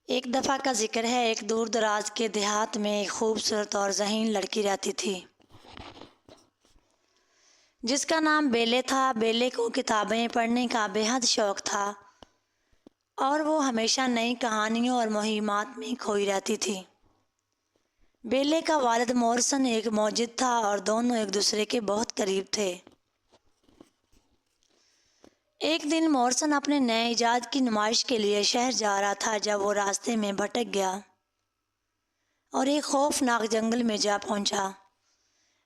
ایک دفعہ کا ذکر ہے، ایک دور دراز کے دیہات میں ایک خوبصورت اور ذہین لڑکی رہتی تھی جس کا نام بیلے تھا۔ بیلے کو کتابیں پڑھنے کا بے حد شوق تھا اور وہ ہمیشہ نئی کہانیوں اور مہمات میں کھوئی رہتی تھی۔ بیلے کا والد مورسن ایک موجد تھا اور دونوں ایک دوسرے کے بہت قریب تھے۔ ایک دن مورسن اپنے نئے ایجاد کی نمائش کے لیے شہر جا رہا تھا جب وہ راستے میں بھٹک گیا اور ایک خوفناک جنگل میں جا پہنچا۔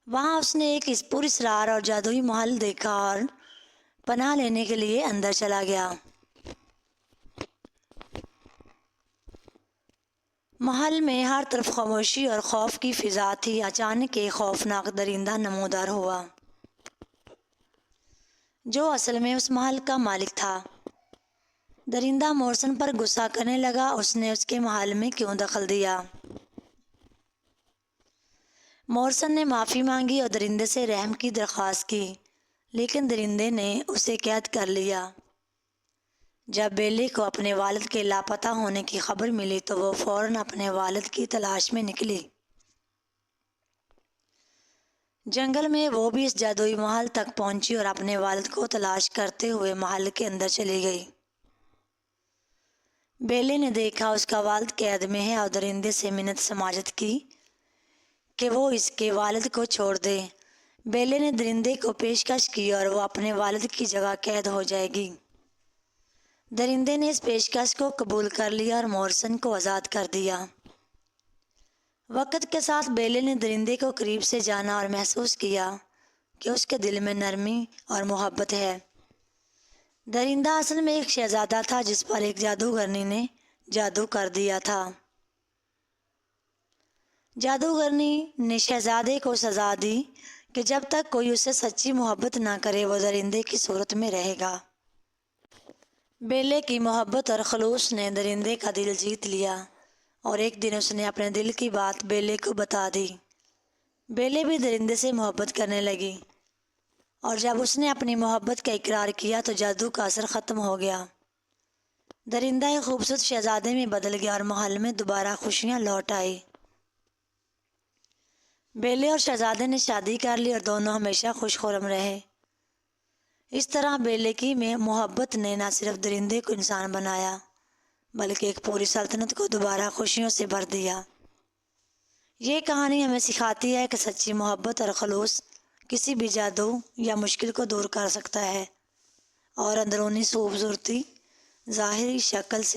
وہاں اس نے ایک پراسرار اور جادوئی محل دیکھا اور پناہ لینے کے لیے اندر چلا گیا۔ محل میں ہر طرف خاموشی اور خوف کی فضا تھی۔ اچانک ایک خوفناک درندہ نمودار ہوا جو اصل میں اس محل کا مالک تھا۔ درندہ مورسن پر غصہ کرنے لگا۔ اس نے اس کے محل میں کیوں دخل دیا؟ مورسن نے معافی مانگی اور درندے سے رحم کی درخواست کی، لیکن درندے نے اسے قید کر لیا۔ جب بیلے کو اپنے والد کے لاپتہ ہونے کی خبر ملی تو وہ فوراً اپنے والد کی تلاش میں نکلی۔ جنگل میں وہ بھی اس جادوئی محل تک پہنچی اور اپنے والد کو تلاش کرتے ہوئے محل کے اندر چلی گئی۔ بیلے نے دیکھا اس کا والد قید میں ہے اور درندے سے منت سماجت کی کہ وہ اس کے والد کو چھوڑ دے۔ بیلے نے درندے کو پیشکش کی اور وہ اپنے والد کی جگہ قید ہو جائے گی۔ درندے نے اس پیشکش کو قبول کر لیا اور مورسن کو آزاد کر دیا۔ وقت کے ساتھ بیلے نے درندے کو قریب سے جانا اور محسوس کیا کہ اس کے دل میں نرمی اور محبت ہے۔ درندہ اصل میں ایک شہزادہ تھا جس پر ایک جادوگرنی نے جادو کر دیا تھا۔ جادوگرنی نے شہزادے کو سزا دی کہ جب تک کوئی اسے سچی محبت نہ کرے وہ درندے کی صورت میں رہے گا۔ بیلے کی محبت اور خلوص نے درندے کا دل جیت لیا اور ایک دن اس نے اپنے دل کی بات بیلے کو بتا دی۔ بیلے بھی درندے سے محبت کرنے لگی اور جب اس نے اپنی محبت کا اقرار کیا تو جادو کا اثر ختم ہو گیا۔ درندہ ایک خوبصورت شہزادے میں بدل گیا اور محل میں دوبارہ خوشیاں لوٹ آئی۔ بیلے اور شہزادے نے شادی کر لی اور دونوں ہمیشہ خوش خرم رہے۔ اس طرح بیلے کی محبت نے نہ صرف درندے کو انسان بنایا بلکہ ایک پوری سلطنت کو دوبارہ خوشیوں سے بھر دیا۔ یہ کہانی ہمیں سکھاتی ہے کہ سچی محبت اور خلوص کسی بھی جادو یا مشکل کو دور کر سکتا ہے اور اندرونی خوبصورتی ظاہری شکل سے